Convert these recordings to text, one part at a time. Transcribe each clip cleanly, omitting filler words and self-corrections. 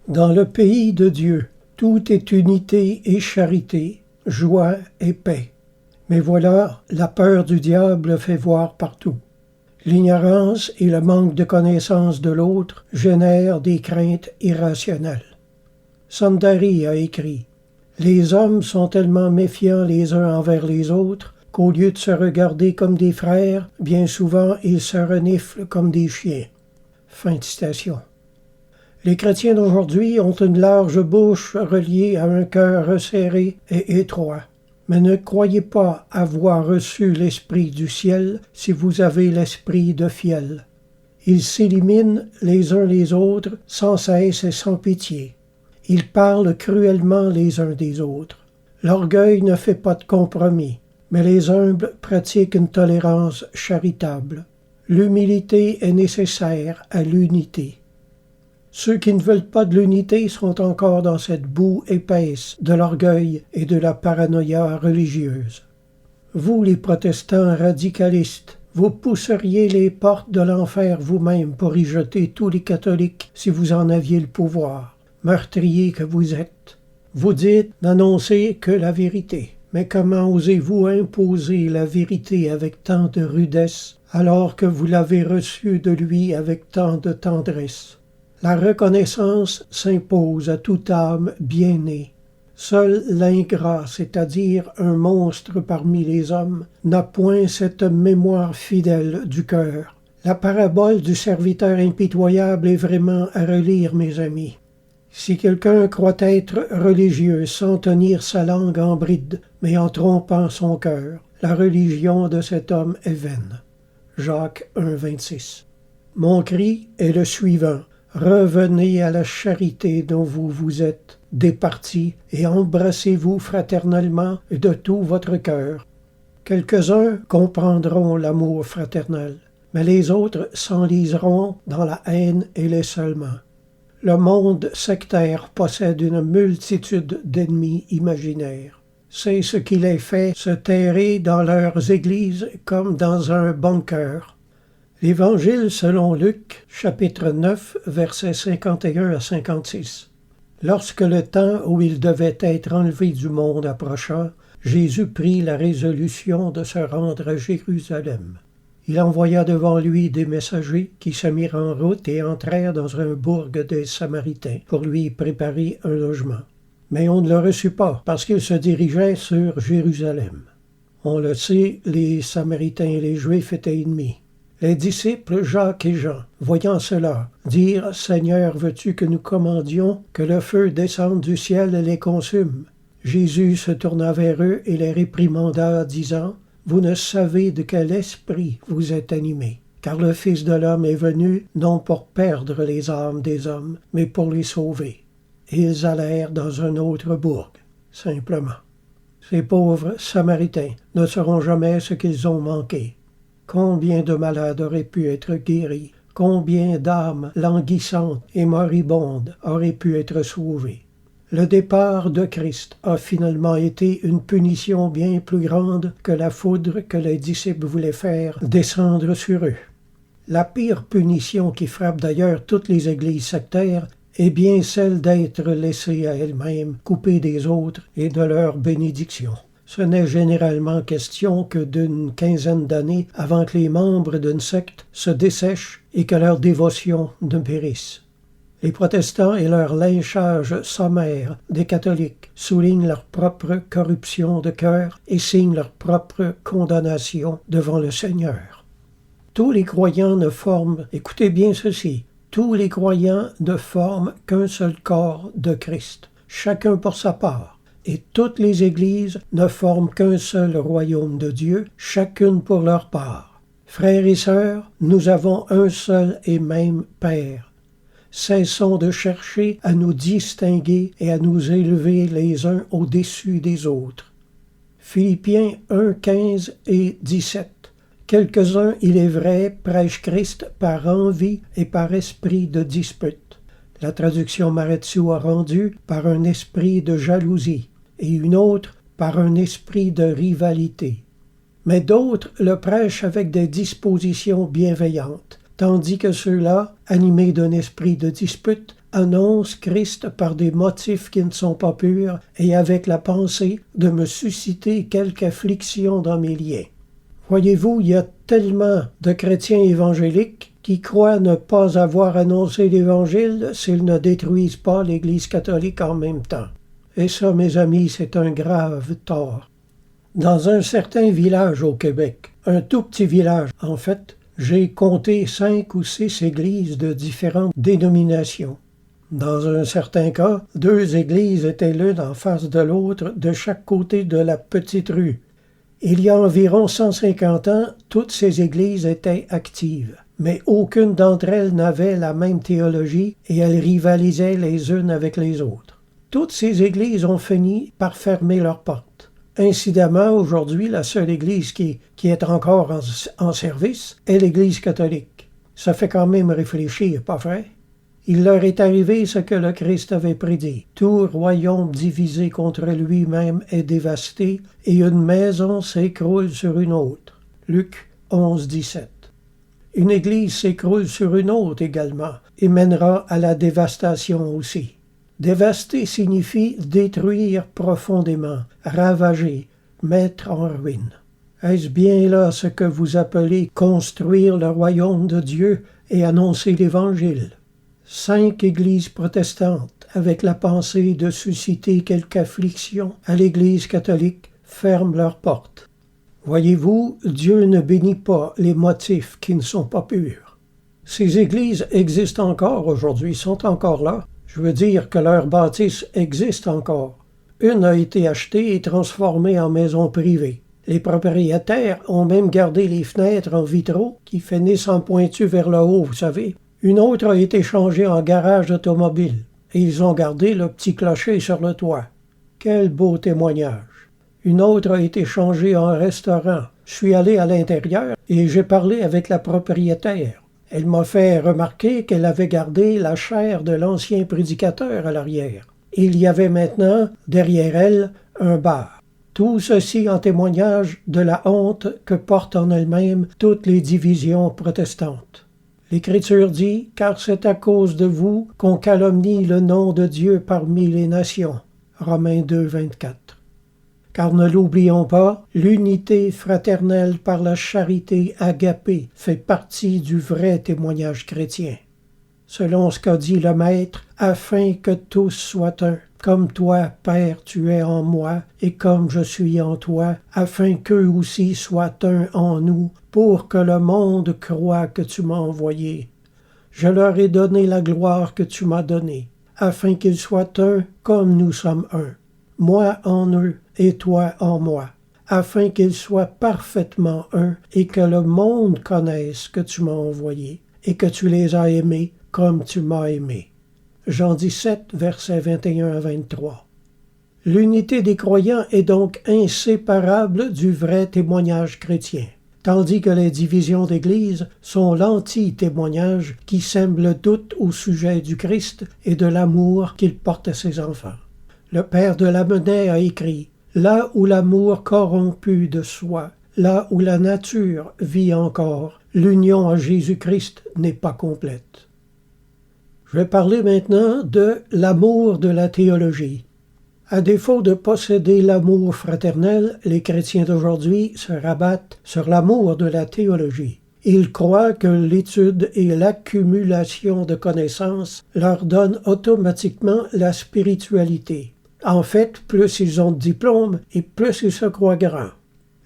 Dans le pays de Dieu, tout est unité et charité, joie et paix. Mais voilà, la peur du diable fait voir partout. L'ignorance et le manque de connaissance de l'autre génèrent des craintes irrationnelles. Sundari a écrit « Les hommes sont tellement méfiants les uns envers les autres qu'au lieu de se regarder comme des frères, bien souvent ils se reniflent comme des chiens. » Fin de citation. Les chrétiens d'aujourd'hui ont une large bouche reliée à un cœur resserré et étroit. Mais ne croyez pas avoir reçu l'esprit du ciel si vous avez l'esprit de fiel. Ils s'éliminent les uns les autres sans cesse et sans pitié. Ils parlent cruellement les uns des autres. L'orgueil ne fait pas de compromis, mais les humbles pratiquent une tolérance charitable. L'humilité est nécessaire à l'unité. Ceux qui ne veulent pas de l'unité sont encore dans cette boue épaisse de l'orgueil et de la paranoïa religieuse. Vous, les protestants radicalistes, vous pousseriez les portes de l'enfer vous-même pour y jeter tous les catholiques si vous en aviez le pouvoir. Meurtriers que vous êtes. Vous dites n'annoncer que la vérité. Mais comment osez-vous imposer la vérité avec tant de rudesse alors que vous l'avez reçue de lui avec tant de tendresse? La reconnaissance s'impose à toute âme bien née. Seul l'ingrat, c'est-à-dire un monstre parmi les hommes, n'a point cette mémoire fidèle du cœur. La parabole du serviteur impitoyable est vraiment à relire, mes amis. Si quelqu'un croit être religieux sans tenir sa langue en bride, mais en trompant son cœur, la religion de cet homme est vaine. Jacques 1, 26. Mon cri est le suivant. Revenez à la charité dont vous vous êtes départis et embrassez-vous fraternellement de tout votre cœur. Quelques-uns comprendront l'amour fraternel, mais les autres s'enliseront dans la haine et l'essolement. Le monde sectaire possède une multitude d'ennemis imaginaires. C'est ce qui les fait se terrer dans leurs églises comme dans un bunker. L'Évangile selon Luc, chapitre 9, versets 51 à 56. Lorsque le temps où il devait être enlevé du monde approcha, Jésus prit la résolution de se rendre à Jérusalem. Il envoya devant lui des messagers qui se mirent en route et entrèrent dans un bourg des Samaritains pour lui préparer un logement. Mais on ne le reçut pas parce qu'il se dirigeait sur Jérusalem. On le sait, les Samaritains et les Juifs étaient ennemis. Les disciples Jacques et Jean, voyant cela, dirent « Seigneur, veux-tu que nous commandions que le feu descende du ciel et les consume ?» Jésus se tourna vers eux et les réprimanda, disant « Vous ne savez de quel esprit vous êtes animés, car le Fils de l'homme est venu non pour perdre les âmes des hommes, mais pour les sauver. » Et ils allèrent dans un autre bourg, simplement. Ces pauvres Samaritains ne sauront jamais ce qu'ils ont manqué. Combien de malades auraient pu être guéris, combien d'âmes languissantes et moribondes auraient pu être sauvées. Le départ de Christ a finalement été une punition bien plus grande que la foudre que les disciples voulaient faire descendre sur eux. La pire punition qui frappe d'ailleurs toutes les églises sectaires est bien celle d'être laissées à elles-mêmes, coupées des autres et de leur bénédiction. Ce n'est généralement question que d'une quinzaine d'années avant que les membres d'une secte se dessèchent et que leur dévotion ne périsse. Les protestants et leur lynchage sommaire des catholiques soulignent leur propre corruption de cœur et signent leur propre condamnation devant le Seigneur. Tous les croyants ne forment, écoutez bien ceci, tous les croyants ne forment qu'un seul corps de Christ, chacun pour sa part. Et toutes les églises ne forment qu'un seul royaume de Dieu, chacune pour leur part. Frères et sœurs, nous avons un seul et même Père. Cessons de chercher à nous distinguer et à nous élever les uns au-dessus des autres. Philippiens 1, 15 et 17. Quelques-uns, il est vrai, prêchent Christ par envie et par esprit de dispute. La traduction Maretzou a rendu par un esprit de jalousie, et une autre par un esprit de rivalité. Mais d'autres le prêchent avec des dispositions bienveillantes, tandis que ceux-là, animés d'un esprit de dispute, annonce Christ par des motifs qui ne sont pas purs et avec la pensée de me susciter quelque affliction dans mes liens. Voyez-vous, il y a tellement de chrétiens évangéliques qui croient ne pas avoir annoncé l'Évangile s'ils ne détruisent pas l'Église catholique en même temps. Et ça, mes amis, c'est un grave tort. Dans un certain village au Québec, un tout petit village en fait, j'ai compté 5 ou 6 églises de différentes dénominations. Dans un certain cas, 2 églises étaient l'une en face de l'autre de chaque côté de la petite rue. Il y a environ 150 ans, toutes ces églises étaient actives, mais aucune d'entre elles n'avait la même théologie et elles rivalisaient les unes avec les autres. Toutes ces églises ont fini par fermer leurs portes. Incidemment, aujourd'hui, la seule église qui est encore en service est l'Église catholique. Ça fait quand même réfléchir, pas vrai? Il leur est arrivé ce que le Christ avait prédit. Tout royaume divisé contre lui-même est dévasté, et une maison s'écroule sur une autre. Luc 11, 17. Une église s'écroule sur une autre également, et mènera à la dévastation aussi. Dévaster signifie détruire profondément, ravager, mettre en ruine. Est-ce bien là ce que vous appelez construire le royaume de Dieu et annoncer l'Évangile? 5 églises protestantes, avec la pensée de susciter quelque affliction à l'Église catholique, ferment leurs portes. Voyez-vous, Dieu ne bénit pas les motifs qui ne sont pas purs. Ces églises existent encore aujourd'hui, sont encore là. Je veux dire que leur bâtisse existe encore. Une a été achetée et transformée en maison privée. Les propriétaires ont même gardé les fenêtres en vitraux qui finissent en pointu vers le haut, vous savez. Une autre a été changée en garage automobile et ils ont gardé le petit clocher sur le toit. Quel beau témoignage! Une autre a été changée en restaurant. Je suis allé à l'intérieur et j'ai parlé avec la propriétaire. Elle m'a fait remarquer qu'elle avait gardé la chaire de l'ancien prédicateur à l'arrière. Il y avait maintenant, derrière elle, un bar. Tout ceci en témoignage de la honte que portent en elles-mêmes toutes les divisions protestantes. L'Écriture dit « Car c'est à cause de vous qu'on calomnie le nom de Dieu parmi les nations. » Romains 2, 24. Car ne l'oublions pas, l'unité fraternelle par la charité agapée fait partie du vrai témoignage chrétien. Selon ce qu'a dit le Maître, afin que tous soient un, comme toi, Père, tu es en moi, et comme je suis en toi, afin qu'eux aussi soient un en nous, pour que le monde croie que tu m'as envoyé. Je leur ai donné la gloire que tu m'as donnée, afin qu'ils soient un comme nous sommes un. Moi en eux et toi en moi, afin qu'ils soient parfaitement un et que le monde connaisse que tu m'as envoyé et que tu les as aimés comme tu m'as aimé. Jean 17, versets 21 à 23. L'unité des croyants est donc inséparable du vrai témoignage chrétien, tandis que les divisions d'Église sont l'anti-témoignage qui sème le doute au sujet du Christ et de l'amour qu'il porte à ses enfants. Le père de Lamennais a écrit « Là où l'amour corrompu de soi, là où la nature vit encore, l'union à Jésus-Christ n'est pas complète. » Je vais parler maintenant de l'amour de la théologie. À défaut de posséder l'amour fraternel, les chrétiens d'aujourd'hui se rabattent sur l'amour de la théologie. Ils croient que l'étude et l'accumulation de connaissances leur donnent automatiquement la spiritualité. En fait, plus ils ont de diplômes et plus ils se croient grands.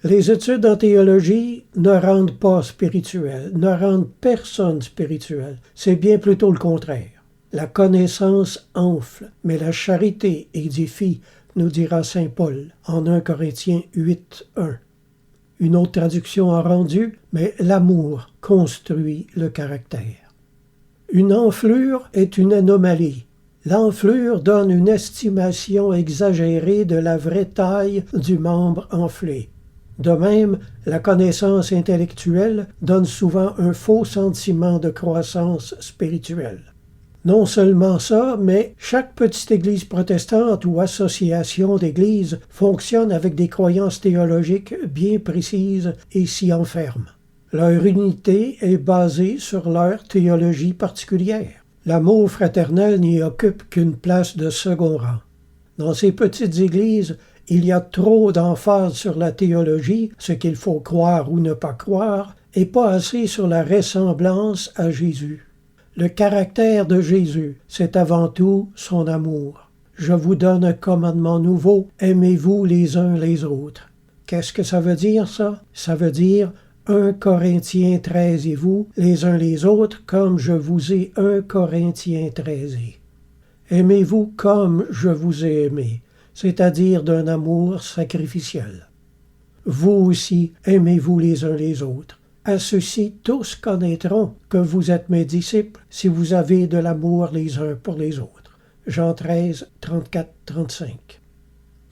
Les études en théologie ne rendent pas spirituel, ne rendent personne spirituel. C'est bien plutôt le contraire. La connaissance enfle, mais la charité édifie, nous dira saint Paul en 1 Corinthiens 8, 1. Une autre traduction a rendu, mais l'amour construit le caractère. Une enflure est une anomalie. L'enflure donne une estimation exagérée de la vraie taille du membre enflé. De même, la connaissance intellectuelle donne souvent un faux sentiment de croissance spirituelle. Non seulement ça, mais chaque petite église protestante ou association d'églises fonctionne avec des croyances théologiques bien précises et s'y enferme. Leur unité est basée sur leur théologie particulière. L'amour fraternel n'y occupe qu'une place de second rang. Dans ces petites églises, il y a trop d'emphase sur la théologie, ce qu'il faut croire ou ne pas croire, et pas assez sur la ressemblance à Jésus. Le caractère de Jésus, c'est avant tout son amour. Je vous donne un commandement nouveau, aimez-vous les uns les autres. Qu'est-ce que ça veut dire, ça? Ça veut dire 1 Corinthiens 13 et vous, les uns les autres, comme je vous ai 1 Corinthiens 13. Aimez-vous comme je vous ai aimé, c'est-à-dire d'un amour sacrificiel. Vous aussi, aimez-vous les uns les autres. À ceux-ci, tous connaîtront que vous êtes mes disciples si vous avez de l'amour les uns pour les autres. Jean 13, 34-35.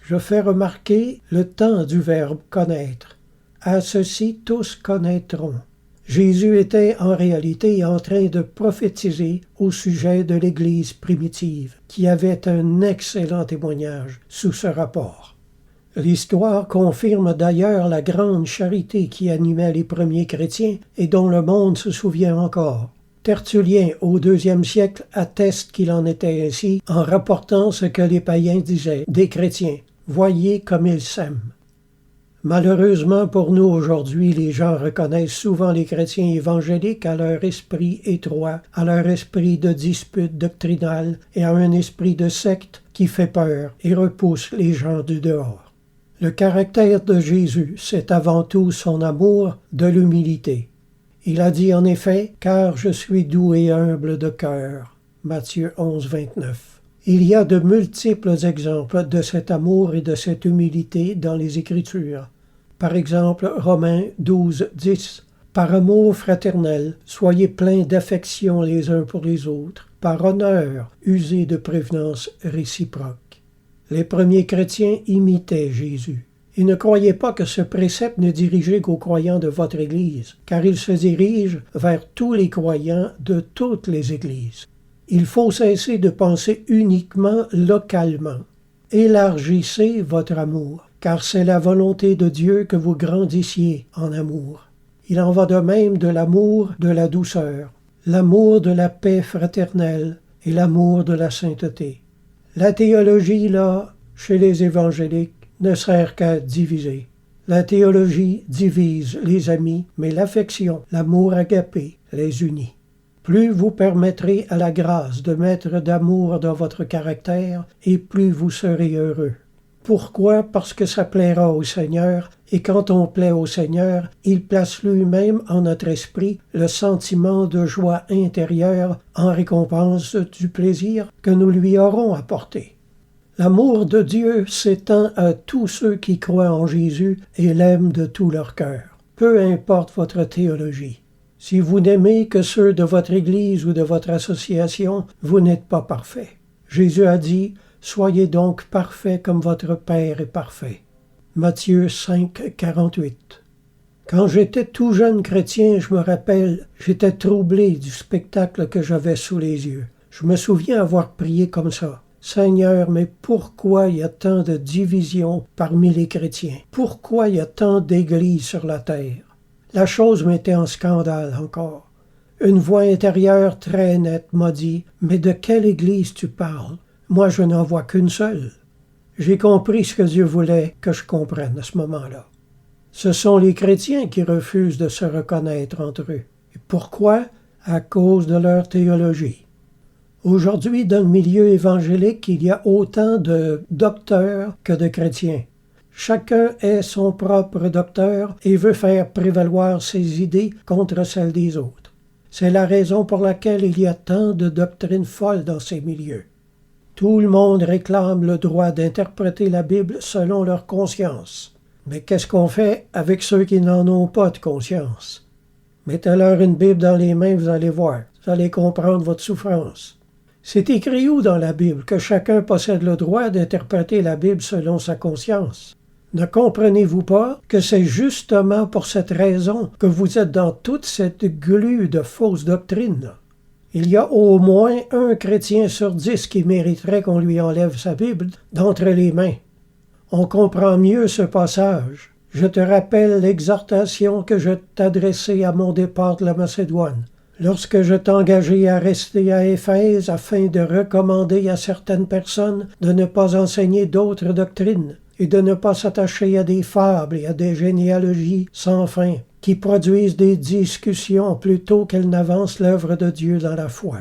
Je fais remarquer le temps du verbe connaître. À ceux-ci, tous connaîtront. Jésus était en réalité en train de prophétiser au sujet de l'Église primitive, qui avait un excellent témoignage sous ce rapport. L'histoire confirme d'ailleurs la grande charité qui animait les premiers chrétiens et dont le monde se souvient encore. Tertullien, au IIe siècle, atteste qu'il en était ainsi en rapportant ce que les païens disaient des chrétiens. Voyez comme ils s'aiment. Malheureusement pour nous aujourd'hui, les gens reconnaissent souvent les chrétiens évangéliques à leur esprit étroit, à leur esprit de dispute doctrinale et à un esprit de secte qui fait peur et repousse les gens du dehors. Le caractère de Jésus, c'est avant tout son amour de l'humilité. Il a dit en effet « Car je suis doux et humble de cœur » Matthieu 11, 29. Il y a de multiples exemples de cet amour et de cette humilité dans les Écritures. Par exemple, Romains 12, 10. Par amour fraternel, soyez pleins d'affection les uns pour les autres. Par honneur, usez de prévenance réciproque. Les premiers chrétiens imitaient Jésus. Ils ne croyaient pas que ce précepte ne dirigeait qu'aux croyants de votre Église, car il se dirige vers tous les croyants de toutes les Églises. Il faut cesser de penser uniquement localement. Élargissez votre amour, car c'est la volonté de Dieu que vous grandissiez en amour. Il en va de même de l'amour de la douceur, l'amour de la paix fraternelle et l'amour de la sainteté. La théologie, là, chez les évangéliques, ne sert qu'à diviser. La théologie divise les amis, mais l'affection, l'amour agapé, les unit. Plus vous permettrez à la grâce de mettre d'amour dans votre caractère, et plus vous serez heureux. Pourquoi? Parce que ça plaira au Seigneur, et quand on plaît au Seigneur, il place lui-même en notre esprit le sentiment de joie intérieure en récompense du plaisir que nous lui aurons apporté. L'amour de Dieu s'étend à tous ceux qui croient en Jésus et l'aiment de tout leur cœur, peu importe votre théologie. Si vous n'aimez que ceux de votre Église ou de votre association, vous n'êtes pas parfait. Jésus a dit « Soyez donc parfaits comme votre Père est parfait ». Matthieu 5, 48. Quand j'étais tout jeune chrétien, je me rappelle, j'étais troublé du spectacle que j'avais sous les yeux. Je me souviens avoir prié comme ça. Seigneur, mais pourquoi il y a tant de divisions parmi les chrétiens? Pourquoi il y a tant d'églises sur la terre? La chose m'était en scandale encore. Une voix intérieure très nette m'a dit « Mais de quelle église tu parles? Moi, je n'en vois qu'une seule. » J'ai compris ce que Dieu voulait que je comprenne à ce moment-là. Ce sont les chrétiens qui refusent de se reconnaître entre eux. Et pourquoi? À cause de leur théologie. Aujourd'hui, dans le milieu évangélique, il y a autant de docteurs que de chrétiens. Chacun est son propre docteur et veut faire prévaloir ses idées contre celles des autres. C'est la raison pour laquelle il y a tant de doctrines folles dans ces milieux. Tout le monde réclame le droit d'interpréter la Bible selon leur conscience. Mais qu'est-ce qu'on fait avec ceux qui n'en ont pas de conscience? Mettez-leur une Bible dans les mains, vous allez voir. Vous allez comprendre votre souffrance. C'est écrit où dans la Bible que chacun possède le droit d'interpréter la Bible selon sa conscience? Ne comprenez-vous pas que c'est justement pour cette raison que vous êtes dans toute cette glu de fausses doctrines? Il y a au moins un chrétien sur 10 qui mériterait qu'on lui enlève sa Bible d'entre les mains. On comprend mieux ce passage. Je te rappelle l'exhortation que je t'adressai à mon départ de la Macédoine. Lorsque je t'engageai à rester à Éphèse afin de recommander à certaines personnes de ne pas enseigner d'autres doctrines et de ne pas s'attacher à des fables et à des généalogies sans fin, qui produisent des discussions plutôt qu'elles n'avancent l'œuvre de Dieu dans la foi.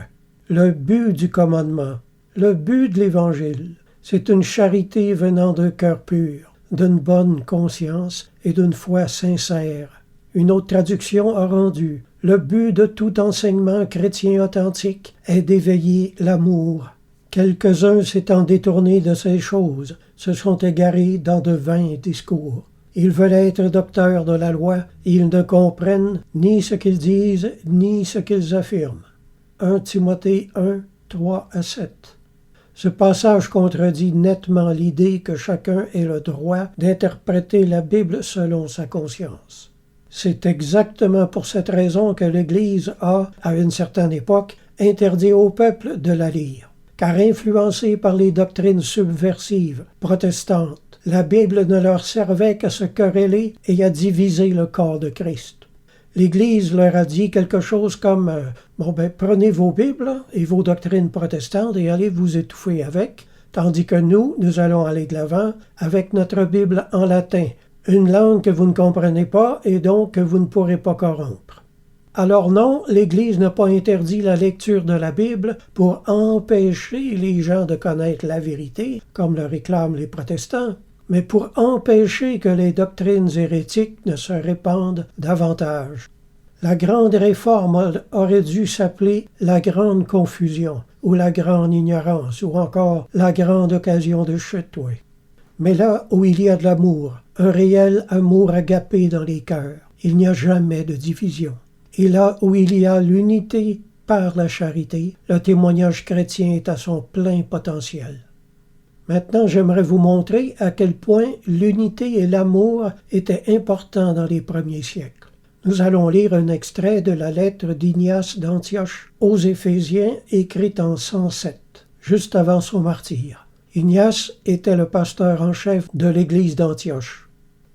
Le but du commandement, le but de l'Évangile, c'est une charité venant d'un cœur pur, d'une bonne conscience et d'une foi sincère. Une autre traduction a rendu « Le but de tout enseignement chrétien authentique est d'éveiller l'amour. » Quelques-uns s'étant détournés de ces choses, se sont égarés dans de vains discours. Ils veulent être docteurs de la loi, et ils ne comprennent ni ce qu'ils disent, ni ce qu'ils affirment. 1 Timothée 1, 3-7. Ce passage contredit nettement l'idée que chacun ait le droit d'interpréter la Bible selon sa conscience. C'est exactement pour cette raison que l'Église a, à une certaine époque, interdit au peuple de la lire. Car influencés par les doctrines subversives, protestantes, la Bible ne leur servait qu'à se quereller et à diviser le corps de Christ. L'Église leur a dit quelque chose comme « prenez vos Bibles et vos doctrines protestantes et allez vous étouffer avec, tandis que nous allons aller de l'avant avec notre Bible en latin, une langue que vous ne comprenez pas et donc que vous ne pourrez pas corrompre. » Alors non, l'Église n'a pas interdit la lecture de la Bible pour empêcher les gens de connaître la vérité, comme le réclament les protestants, mais pour empêcher que les doctrines hérétiques ne se répandent davantage. La grande réforme aurait dû s'appeler la grande confusion, ou la grande ignorance, ou encore la grande occasion de chute, oui. Mais là où il y a de l'amour, un réel amour agapé dans les cœurs, il n'y a jamais de division. Et là où il y a l'unité par la charité, le témoignage chrétien est à son plein potentiel. Maintenant, j'aimerais vous montrer à quel point l'unité et l'amour étaient importants dans les premiers siècles. Nous allons lire un extrait de la lettre d'Ignace d'Antioche aux Éphésiens, écrite en 107, juste avant son martyre. Ignace était le pasteur en chef de l'église d'Antioche.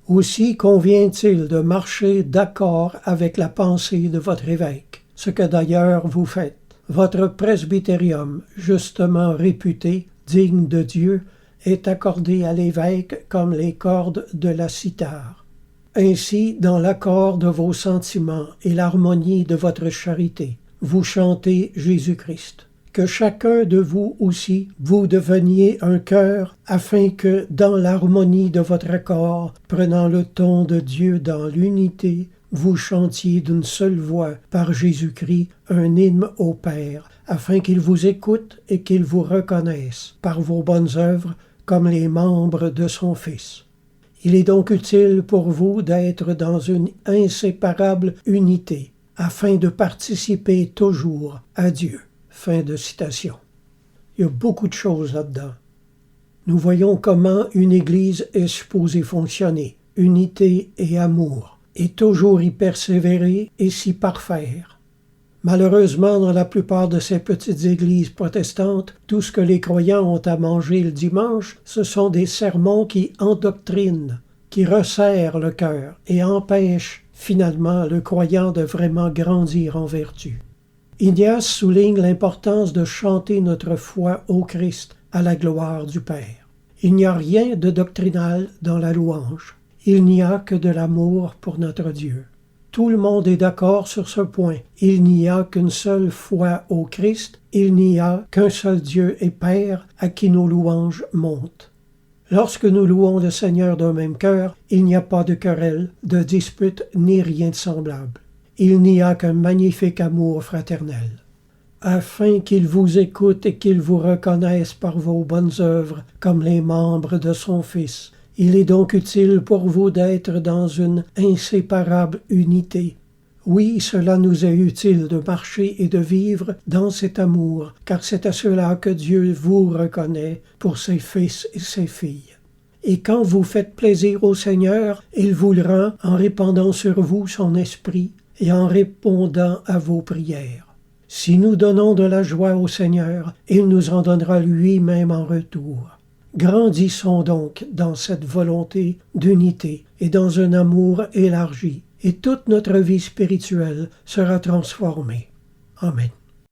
Aussi convient-il de marcher d'accord avec la pensée de votre évêque, ce que d'ailleurs vous faites. Votre presbytérium, justement réputé, digne de Dieu, est accordé à l'évêque comme les cordes de la cithare. Ainsi, dans l'accord de vos sentiments et l'harmonie de votre charité, vous chantez Jésus-Christ. Que chacun de vous aussi, vous deveniez un cœur, afin que, dans l'harmonie de votre accord, prenant le ton de Dieu dans l'unité, vous chantiez d'une seule voix, par Jésus-Christ, un hymne au Père, afin qu'il vous écoute et qu'il vous reconnaisse, par vos bonnes œuvres, comme les membres de son Fils. Il est donc utile pour vous d'être dans une inséparable unité, afin de participer toujours à Dieu. Fin de citation. Il y a beaucoup de choses là-dedans. Nous voyons comment une Église est supposée fonctionner, unité et amour, et toujours y persévérer et s'y parfaire. Malheureusement, dans la plupart de ces petites églises protestantes, tout ce que les croyants ont à manger le dimanche, ce sont des sermons qui endoctrinent, qui resserrent le cœur et empêchent finalement le croyant de vraiment grandir en vertu. Ignace souligne l'importance de chanter notre foi au Christ à la gloire du Père. Il n'y a rien de doctrinal dans la louange. Il n'y a que de l'amour pour notre Dieu. Tout le monde est d'accord sur ce point. Il n'y a qu'une seule foi au Christ. Il n'y a qu'un seul Dieu et Père à qui nos louanges montent. Lorsque nous louons le Seigneur d'un même cœur, il n'y a pas de querelle, de dispute, ni rien de semblable. Il n'y a qu'un magnifique amour fraternel. Afin qu'il vous écoute et qu'il vous reconnaisse par vos bonnes œuvres comme les membres de son Fils, il est donc utile pour vous d'être dans une inséparable unité. Oui, cela nous est utile de marcher et de vivre dans cet amour, car c'est à cela que Dieu vous reconnaît pour ses fils et ses filles. Et quand vous faites plaisir au Seigneur, il vous le rend en répandant sur vous son esprit et en répondant à vos prières. Si nous donnons de la joie au Seigneur, il nous en donnera lui-même en retour. Grandissons donc dans cette volonté d'unité et dans un amour élargi, et toute notre vie spirituelle sera transformée. Amen.